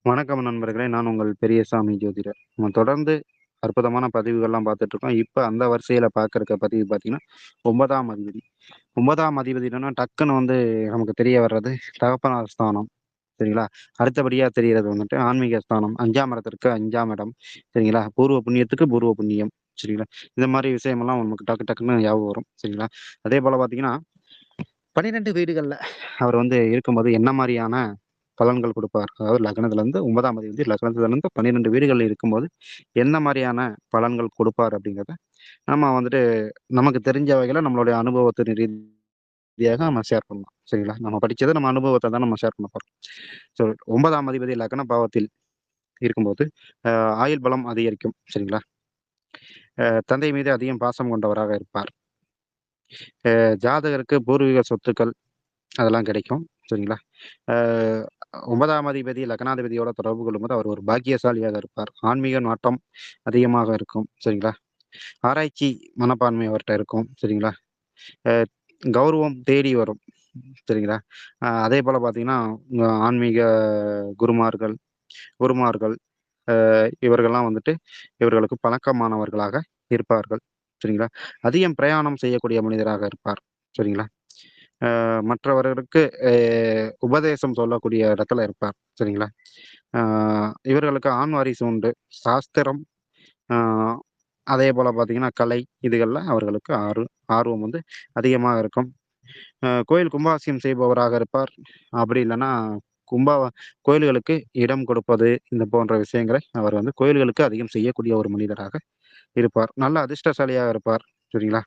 வணக்கம் நண்பர்களே! நான் உங்கள் பெரியசாமி ஜோதிடர். நம்ம தொடர்ந்து அற்புதமான பதிவுகள்லாம் பார்த்துட்டுருக்கோம். இப்ப அந்த வரிசையில பார்க்குறக்க பதிவு பார்த்தீங்கன்னா, 9ஆம் அதிபதி. 9ஆம் அதிபதினா டக்குன்னு நமக்கு தெரிய வர்றது தகப்பனார் ஸ்தானம். சரிங்களா? அடுத்தபடியா தெரியறது வந்துட்டு ஆன்மீக ஸ்தானம். 5ஆம் இடத்திற்கு 5ஆம் இடம். சரிங்களா? பூர்வ புண்ணியத்துக்கு பூர்வ புண்ணியம். சரிங்களா? இந்த மாரி விஷயமெல்லாம் நமக்கு டக்கு டக்குன்னு ஞாபகம் வரும். சரிங்களா? அதேபோல பார்த்தீங்கன்னா 12 வீடுகள்ல அவர் இருக்கும்போது என்ன மாரியான பலன்கள் குடுப்பார்? அதாவது லக்னத்திலருந்து 9ஆம் அதிபதி லக்னத்திலருந்து 12 வீடுகள் இருக்கும்போது, என்ன மாரியான பலன்கள் குடுப்பார் அப்படிங்கிறத, நம்ம நமக்கு தெரிஞ்ச வகையில நம்மளுடைய அனுபவத்தின் ரீதியாக நம்ம ஷேர் பண்ணலாம். சரிங்களா? நம்ம படிச்சத நம்ம அனுபவத்த தான் நம்ம ஷேர் பண்ண போறோம். ஸோ 9ஆம் அதிபதி லக்ன பாவத்தில் இருக்கும்போது, அ ஆயுள் பலம் அதிகரிக்கும். சரிங்களா? தந்தை மீது அதிகம் பாசம் கொண்டவராக இருப்பார். ஜாதகருக்கு பூர்வீக சொத்துக்கள் அதெல்லாம் கிடைக்கும். சரிங்களா? அ 9ஆம் அதிபதி லக்னாதிபதியோட தொடர்பு கொள்ளும்போது, அவர் ஒரு பாக்கியசாலியாக இருப்பார். ஆன்மீக நாட்டம் அதிகமாக இருக்கும். சரிங்களா? ஆராய்ச்சி மனப்பான்மை அவர்ட்ட இருக்கும். சரிங்களா? அ கௌரவம் தேடி வரும். சரிங்களா? அதேபோல பார்த்தீங்கன்னா, ஆன்மீக குருமார்கள் குருமார்கள் இவர்கள்லாம் இவர்களுக்கு பழக்கமானவர்களாக இருப்பார்கள். சரிங்களா? அதிகம் பிரயாணம் செய்யக்கூடிய மனிதராக இருப்பார். சரிங்களா? மற்றவர்களுக்கு அ உபதேசம் சொல்லக்கூடிய இடத்துல இருப்பார். சரிங்களா? அ இவர்களுக்கு ஆண் வாரிசு உண்டு. சாஸ்திரம், அ அதேபோல பார்த்தீங்கன்னா, கலை இதுகள்ல அவர்களுக்கு ஆர்வம் அதிகமாக இருக்கும். கோயில் கும்பாபிஷேகம் செய்பவராக இருப்பார். அப்படி இல்லன்னா, கும்பா கோயில்களுக்கு இடம் கொடுப்பது, இந்த போன்ற விஷயங்களை அவர் கோயில்களுக்கு அதிகம் செய்யக்கூடிய ஒரு மனிதராக இருப்பார். நல்ல அதிர்ஷ்டசாலியாக இருப்பார். சரிங்களா?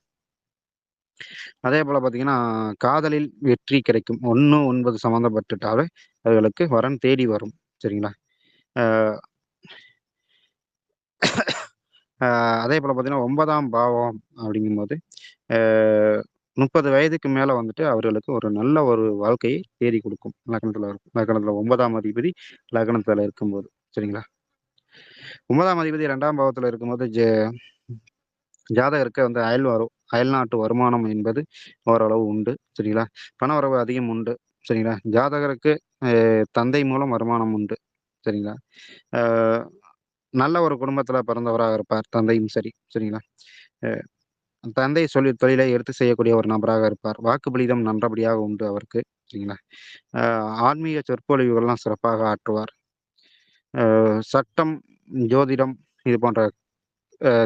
அதேபோல பார்த்தீங்கன்னா, காதலில் வெற்றி கிடைக்கும். 1, 9 சம்மந்தப்பட்டுட்டாவே அவர்களுக்கு வரன் தேடி வரும். சரிங்களா? அ அ அதேபோல பார்த்தீங்கன்னா, 9ஆம் பாவம் அப்படிங்கும்போது, அ 30 வயதுக்கு மேல அவர்களுக்கு ஒரு நல்ல ஒரு வாழ்க்கையை தேடி குடுக்கும். லக்னத்தில 9ஆம் அதிபதி லக்னத்தில இருக்கும்போது. சரிங்களா? 9ஆம் அதிபதி 2ஆம் பாவத்தில இருக்கும்போது, ஜாதகருக்கு அயல்நாட்டு வருமானம் என்பது ஓரளவு உண்டு. சரிங்களா? பணவரவு அதிகம் உண்டு. சரிங்களா? ஜாதகருக்கு தந்தை மூலம் வருமானம் உண்டு. சரிங்களா? அ நல்ல ஒரு குடும்பத்தில பிறந்தவராக இருப்பார். தந்தையும் சரி. சரிங்களா? அ தந்தை தொழிலை எடுத்து செய்யக்கூடிய ஒரு நபராக இருப்பார். வாக்குப்பளிதம் நல்லபடியாக உண்டு அவருக்கு. சரிங்களா? அ ஆன்மீக சொற்பொழிவுகள்லாம் சிறப்பாக ஆற்றுவார். சட்டம், ஜோதிடம் இது போன்ற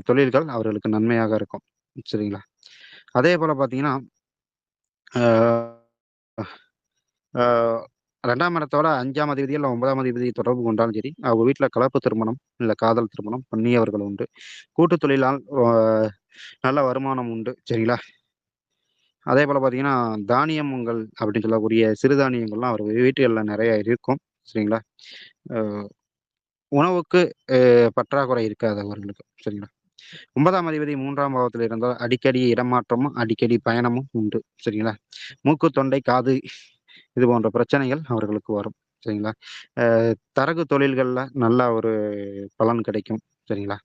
தொழில்கள் அவர்களுக்கு நன்மையாக இருக்கும். சரிங்களா? அதேபோல பார்த்தீங்கன்னா, அ ஆ 2ஆம் இடத்தோட 5ஆம் அதிபதி இல்ல 9ஆம் அதிபதி தொடர்பு கொண்டாலும் சரி, அவங்க வீட்ல கலப்பு திருமணம், இல்ல காதல் திருமணம் பண்ணியவர்கள் உண்டு. கூட்டுத் தொழிலால் நல்ல வருமானம் உண்டு. சரிங்களா? அதேபோல பார்த்தீங்கன்னா, தானியங்கள் அப்படின்னு சொல்லக்கூடிய சிறுதானியங்கள்லாம் அவர் வீட்டுகள்ல நெறைய இருக்கும். சரிங்களா? அ உணவுக்கு பற்றாக்குறை இருக்காது அவர்களுக்கு. சரிங்களா? 9ஆம் அதிபதி 3ஆம் பாவத்தில இருந்தால் அடிக்கடி இடமாற்றமும், அடிக்கடி பயணமும் உண்டு. சரிங்களா? மூக்கு, தொண்டை, காது இது போன்ற பிரச்சனைகள் அவர்களுக்கு வரும். சரிங்களா? அ தரகு தொழில்கள்ல நல்ல ஒரு பலன் கிடைக்கும். சரிங்களா?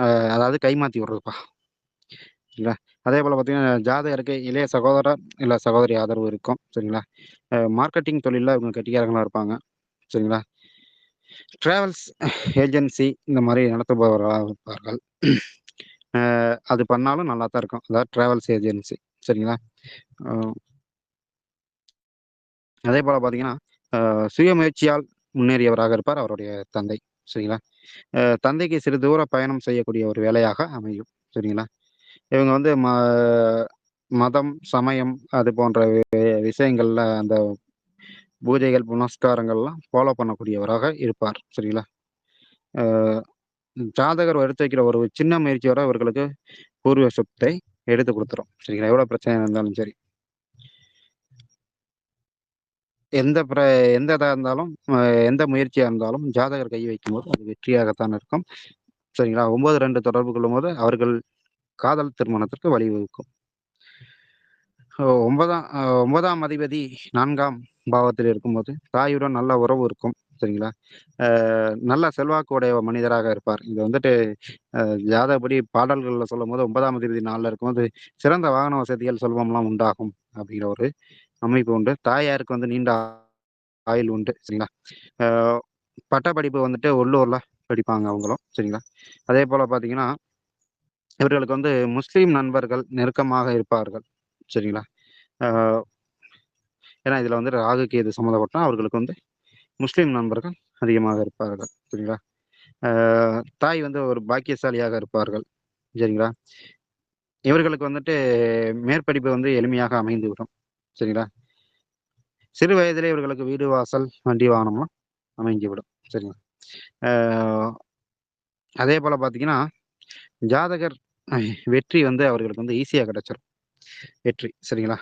அ அதாவது கைமாத்தி விடுறதுப்பா. சரிங்களா? அதேபோல பார்த்தீங்கன்னா, ஜாதகருக்கு இளைய சகோதரர், இல்ல சகோதரி ஆதரவு இருக்கும். சரிங்களா? மார்க்கெட்டிங் தொழில்ல இவங்க கெட்டிக்காரங்களா இருப்பாங்க. சரிங்களா? டிராவல்ஸ் ஏஜென்சி இந்த மாரி நடத்துபவர்களாக இருப்பார்கள். அது பண்ணாலும் நல்லா தான் இருக்கும். அதாவது டிராவல்ஸ் ஏஜென்சி. சரிங்களா? அ அதேபோல பார்த்தீங்கன்னா, சுய முயற்சியால் முன்னேறியவராக இருப்பார் அவருடைய தந்தை. சரிங்களா? தந்தைக்கு சிறு தூர பயணம் செய்யக்கூடிய ஒரு வேலையாக அமையும். சரிங்களா? இவங்க மதம், சமயம் அது போன்ற விஷயங்கள்ல அந்த பூஜைகள், புனஸ்காரங்கள்லாம் ஃபாலோ பண்ணக்கூடியவராக இருப்பார். சரிங்களா? அ ஜாதகர் எடுத்து வைக்கிற ஒரு சின்ன முயற்சியோட இவர்களுக்கு பூர்வீக சொத்தை எடுத்து குடுத்துரும். சரிங்களா? எவ்வளோ பிரச்சனை இருந்தாலும் சரி. எந்த பிர எந்த இதா இருந்தாலும், எந்த முயற்சியா இருந்தாலும் ஜாதகர் கை வைக்கும்போது அது வெற்றியாகத்தான் இருக்கும். சரிங்களா? 9, 2 தொடர்பு கொள்ளும்போது அவர்கள் காதல் திருமணத்திற்கு வழிவகுக்கும். 9ஆம் அதிபதி 4ஆம் பாவத்தில் இருக்கும்போது, தாயுடன் நல்ல உறவு இருக்கும். சரிங்களா? நல்ல செல்வாக்கு உடைய மனிதராக இருப்பார். இது அ ஜாதகப்படி பாடல்கள்ல சொல்லும்போது 9ஆம் அதிபதி 4ல இருக்கும்போது, சிறந்த வாகன வசதிகள், செல்வம்லாம் உண்டாகும். அப்படிங்கிற ஒரு அமைப்பு உண்டு. தாயாருக்கு நீண்ட ஆயுள் உண்டு. சரிங்களா? அ பட்டப்படிப்பு வந்துட்டு உள்ளூர்ல படிப்பாங்க அவங்களும். சரிங்களா? அதே போல பார்த்தீங்கன்னா, இவர்களுக்கு வந்து முஸ்லீம் நண்பர்கள் நெருக்கமாக இருப்பார்கள். சரிங்களா? ஆ ஏன்னா இதுல வந்து ராகு, கேது சம்மந்தப்பட்டா அவர்களுக்கு வந்து முஸ்லீம் நண்பர்கள் அதிகமாக இருப்பார்கள். சரிங்களா? ஆ தாய் வந்து ஒரு பாக்கியசாலியாக இருப்பார்கள். சரிங்களா? இவர்களுக்கு வந்துட்டு மேற்படிப்பு வந்து எளிமையாக அமைந்துவிடும். சரிங்களா? சிறு வயதிலே இவர்களுக்கு வீடு, வாசல், வண்டி, வாகனம்லாம் அமைந்துவிடும். சரிங்களா? ஆ அதேபோல பார்த்தீங்கன்னா, ஜாதகர் வெற்றி வந்து அவர்களுக்கு வந்து ஈஸியா கிடைச்சிரும். வெற்றி. சரிங்களா?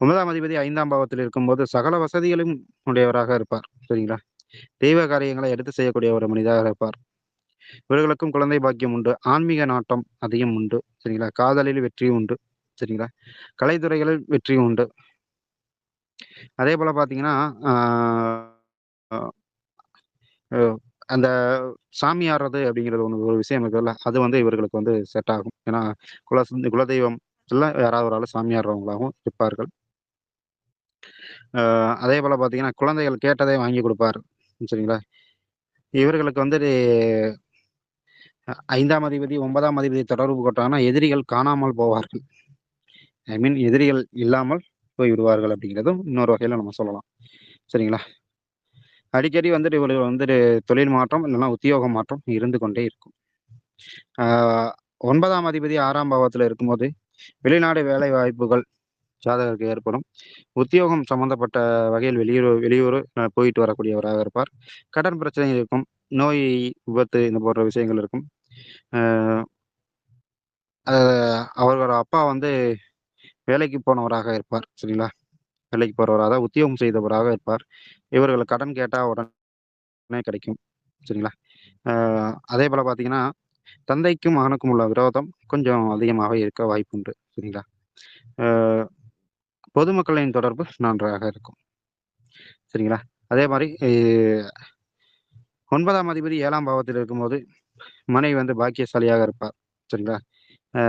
9ஆம் அதிபதி 5ஆம் பாவத்தில் இருக்கும்போது சகல வசதிகளும் உடையவராக இருப்பார். சரிங்களா? தெய்வ காரியங்களை எடுத்து செய்யக்கூடிய ஒரு மனிதராக இருப்பார். இவர்களுக்கும் குழந்தை பாக்கியம் உண்டு. ஆன்மீக நாட்டம் அதிகம் உண்டு. சரிங்களா? காதலில் வெற்றியும் உண்டு. சரிங்களா? கலைத்துறைகளில் வெற்றியும் உண்டு. அதேபோல பார்த்தீங்கன்னா, ஆ அ அ அந்த சாமி ஆடுறது அப்படிங்கிறது ஒரு விஷயம் இருக்குல்ல. அது வந்து இவர்களுக்கு வந்து செட் ஆகும். ஏன்னா, குலதெய்வம் எல்லாம் யாராவது ஒரு ஆளு சாமி ஆடுறவங்களாகவும் இருப்பார்கள். அதேபோல பார்த்தீங்கன்னா, குழந்தைகள் கேட்டதை வாங்கி குடுப்பார். சரிங்களா? இவர்களுக்கு வந்து 5ஆம் அதிபதி, 9ஆம் அதிபதி தொடர்பு கொண்டாங்கன்னா, எதிரிகள் காணாமல் போவார்கள். ஐ மீன் எதிரிகள் இல்லாமல் போய்விடுவார்கள் அப்படிங்கிறதும் இன்னொரு வகையில நம்ம சொல்லலாம். சரிங்களா? அடிக்கடி வந்துட்டு இவர்கள் வந்துட்டு தொழில் மாற்றம் இல்லன்னா உத்தியோக மாற்றம் இருந்து கொண்டே இருக்கும். ஆ 9ஆம் அதிபதி 6ஆம் பாவத்தில இருக்கும்போது, வெளிநாடு வேலை வாய்ப்புகள் ஜாதகருக்கு ஏற்படும். உத்தியோகம் சம்மந்தப்பட்ட வகையில் வெளியூர் போயிட்டு வரக்கூடியவராக இருப்பார். கடன் பிரச்சனை இருக்கும். நோய், விபத்து இந்த போன்ற விஷயங்கள் இருக்கும். அ அ அவர்களோட அப்பா வந்து வேலைக்கு போனவராக இருப்பார். சரிங்களா? வேலைக்கு போறவரா அதாவது உத்தியோகம் செய்தவராக இருப்பார். இவர்கள் கடன் கேட்டா உடனே கிடைக்கும். சரிங்களா? அ அதேபோல பார்த்தீங்கன்னா, தந்தைக்கும் மகனுக்கும் உள்ள விரோதம் கொஞ்சம் அதிகமாக இருக்க வாய்ப்புண்டு. சரிங்களா? அ பொதுமக்களின் தொடர்பு நன்றாக இருக்கும். சரிங்களா? அதே மாரி 9ஆம் அதிபதி 7ஆம் பாவத்தில் இருக்கும்போது, மனைவி வந்து பாக்கியசாலியாக இருப்பார். சரிங்களா? அ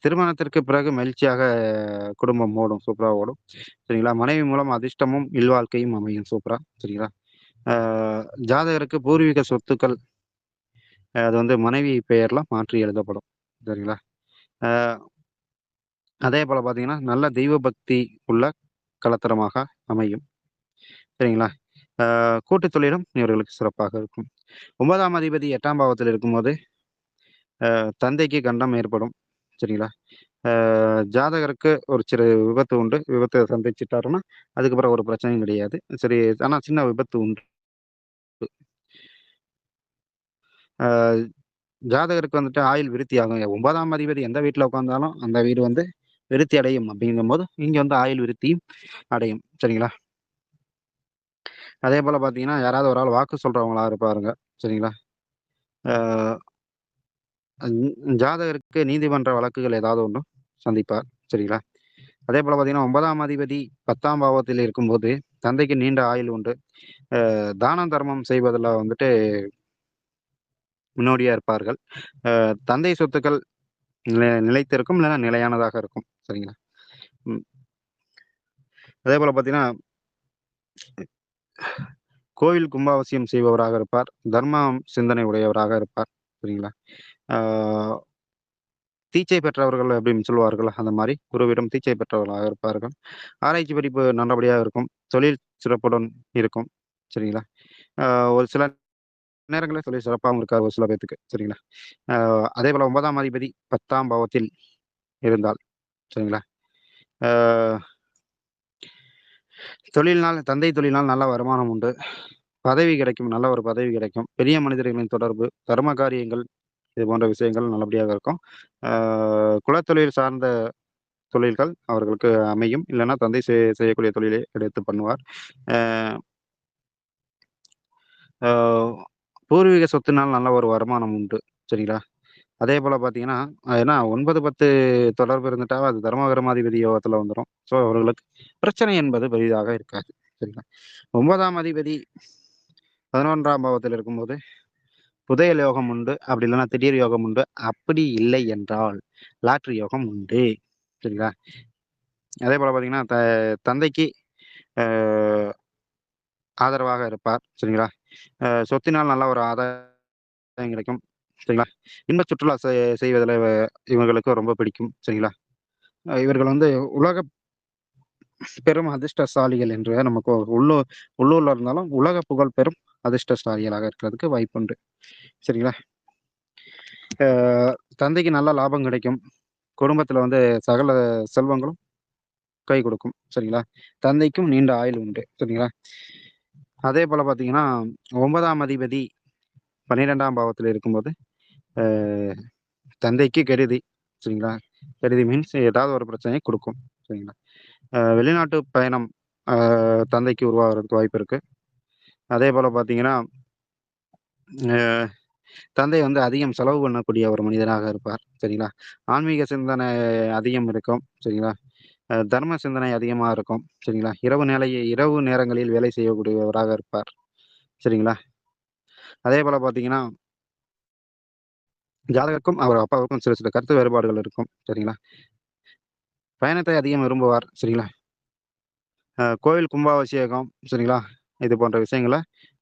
திருமணத்திற்கு பிறகு மகிழ்ச்சியாக குடும்பம் ஓடும். சூப்பரா ஓடும். சரிங்களா? மனைவி மூலம் அதிர்ஷ்டமும், இல்வாழ்க்கையும் அமையும் சூப்பரா. சரிங்களா? ஆ ஜாதகருக்கு பூர்வீக சொத்துக்கள் அது வந்து மனைவி பெயர்ல மாற்றி எழுதப்படும். சரிங்களா? ஆ அதேபோல பார்த்தீங்கன்னா, நல்ல தெய்வ பக்தி உள்ள கலத்தரமாக அமையும். சரிங்களா? கூட்டுத் தொழிலும் இவர்களுக்கு சிறப்பாக இருக்கும். 9ஆம் அதிபதி 8ஆம் பாவத்தில் இருக்கும்போது, தந்தைக்கு கண்டம் ஏற்படும். சரிங்களா? ஜாதகருக்கு ஒரு சிறு விபத்து உண்டு. விபத்த சந்திச்சுட்டாருன்னா, அதுக்கப்புறம் ஒரு பிரச்சனையும் கிடையாது. சரி ஆனா சின்ன விபத்து உண்டு. ஆ ஜாதகருக்கு வந்துட்டு ஆயுள் விருத்தி ஆகும். 9ஆம் அதிபதி எந்த வீட்ல உட்கார்ந்தாலும், அந்த வீடு வந்து விருத்தி அடையும் அப்படிங்கும்போது, இங்க வந்து ஆயுள் விருத்தியும் அடையும். சரிங்களா? அதேபோல பார்த்தீங்கன்னா, யாராவது ஒரு ஆள் வாக்கு சொல்றவங்களா இருப்பாருங்க. சரிங்களா? ஆ ஜாதகருக்கு நீதிமன்ற வழக்குகள் ஏதாவது ஒண்ணு சந்திப்பார். சரிங்களா? அதேபோல பார்த்தீங்கன்னா, 9ஆம் அதிபதி 10ஆம் பாவத்தில் இருக்கும்போது, தந்தைக்கு நீண்ட ஆயுள் உண்டு. தானம், தர்மம் செய்வதில வந்துட்டு முன்னோடியா இருப்பார்கள். தந்தை சொத்துக்கள் நிலைத்திருக்கும், இல்லன்னா நிலையானதாக இருக்கும். சரிங்களா? ம். அதேபோல பார்த்தீங்கன்னா, கோவில் கும்பாபிஷேகம் செய்பவராக இருப்பார். தர்மம் சிந்தனை உடையவராக இருப்பார். சரிங்களா? ஆ தீட்சை பெற்றவர்கள் அப்படின்னு சொல்லுவார்கள். அந்த மாரி குருவிடம் தீட்சை பெற்றவர்களாக இருப்பார்கள். ஆராய்ச்சி படிப்பு நல்லபடியா இருக்கும். தொழில் சிறப்புடன் இருக்கும். சரிங்களா? ஆ ஒரு சில நேரங்கள்ல தொழில் சிறப்பாவும் இருக்காது ஒரு சில பேத்துக்கு. சரிங்களா? ஆ அதேபோல 9ஆம் அதிபதி 10ஆம் பாவத்தில் இருந்தால், சரிங்களா? ஆ தந்தை தொழில்னால் நல்ல வருமானம் உண்டு. பதவி கிடைக்கும். நல்ல ஒரு பதவி கிடைக்கும். பெரிய மனிதர்களின் தொடர்பு, தர்ம காரியங்கள் இது போன்ற விஷயங்கள் நல்லபடியாக இருக்கும். ஆ குலத்தொழில் சார்ந்த தொழில்கள் அவர்களுக்கு அமையும். இல்லன்னா தந்தை செய்யக்கூடிய தொழிலை எடுத்து பண்ணுவார். ஆ ஆ பூர்வீக சொத்துனால் நல்ல ஒரு வருமானம் உண்டு. சரிங்களா? அதேபோல பார்த்தீங்கன்னா, ஏன்னா 9, 10 தொடர்பு இருந்துட்டா அது தர்மகர்மாதிபதி யோகத்துல வந்துரும். ஸோ அவர்களுக்கு பிரச்சனை என்பது பெரிதாக இருக்காது. சரிங்களா? 9ஆம் அதிபதி 11ஆம் பாவத்தில் இருக்கும்போது, புதையல் யோகம் உண்டு. அப்படி இல்லன்னா திடீர் யோகம் உண்டு. அப்படி இல்லை என்றால், லாட்டரி யோகம் உண்டு. சரிங்களா? அதேபோல பார்த்தீங்கன்னா, தந்தைக்கு அ ஆதரவாக இருப்பார். சரிங்களா? சொத்தினால் நல்ல ஒரு ஆதாயம் கிடைக்கும். சரிங்களா? இன்ப சுற்றுலா செய்வதில இவங்களுக்கு ரொம்ப பிடிக்கும். சரிங்களா? இவர்கள் வந்து உலக பெரும் அதிர்ஷ்டசாலிகள் என்று நமக்கு உள்ளூர்ல இருந்தாலும் உலக புகழ் பெறும் அதிர்ஷ்டசாலிகளாக இருக்கிறதுக்கு வாய்ப்புண்டு. சரிங்களா? அ தந்தைக்கு நல்ல லாபம் கிடைக்கும். குடும்பத்தில வந்து சகல செல்வங்களும் கை கொடுக்கும். சரிங்களா? தந்தைக்கும் நீண்ட ஆயுள் உண்டு. சரிங்களா? அதேபோல பார்த்தீங்கன்னா, 9ஆம் அதிபதி 12ஆம் பாவத்தில இருக்கும்போது, அ தந்தைக்கு கெடுதி. சரிங்களா? கெடுதி மீன்ஸ் ஏதாவது ஒரு பிரச்சனைய குடுக்கும். சரிங்களா? வெளிநாட்டு பயணம் அ தந்தைக்கு உருவாகுறதுக்கு வாய்ப்பு இருக்கு. அதேபோல பார்த்தீங்கன்னா, அ தந்தை வந்து அதிகம் செலவு பண்ணக்கூடிய ஒரு மனிதனாக இருப்பார். சரிங்களா? ஆன்மீக சிந்தனை அதிகம் இருக்கும். சரிங்களா? தர்ம சிந்தனை அதிகமா இருக்கும். சரிங்களா? இரவு நேரங்களில் வேலை செய்யக்கூடியவராக இருப்பார். சரிங்களா? அதேபோல பார்த்தீங்கன்னா, ஜாதகருக்கும் அவர் அப்பாவுக்கும் சில சில கருத்து வேறுபாடுகள் இருக்கும். சரிங்களா? பயணத்தை அதிகம் விரும்புவார். சரிங்களா? கோவில் கும்பாபிஷேகம், சரிங்களா? இது போன்ற விஷயங்கள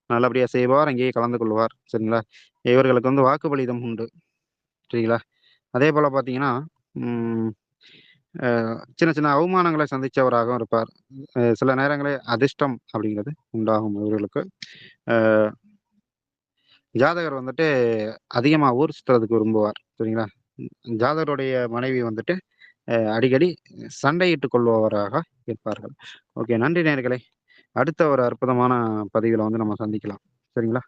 நல்லபடியா செய்வார். அங்கேயே கலந்து கொள்வார். சரிங்களா? இவர்களுக்கு வந்து வாக்குப்பளிதம் உண்டு. சரிங்களா? அதேபோல பார்த்தீங்கன்னா, ம் அ சின்ன சின்ன அவமானங்கள சந்திச்சவராகவும் இருப்பார். சில நேரங்களில் அதிர்ஷ்டம் அப்படிங்கிறது உண்டாகும் இவர்களுக்கு. அ ஜாதகர் வந்துட்டு அதிகமா ஊர் சுத்துறதுக்கு விரும்புவார். சரிங்களா? ஜாதகருடைய மனைவி வந்துட்டு அடிக்கடி சண்டையிட்டுக் கொள்பவராக இருப்பார்கள். ஓகே. நன்றி நேயர்களே! அடுத்த ஒரு அற்புதமான பதிவில வந்து நம்ம சந்திக்கலாம். சரிங்களா?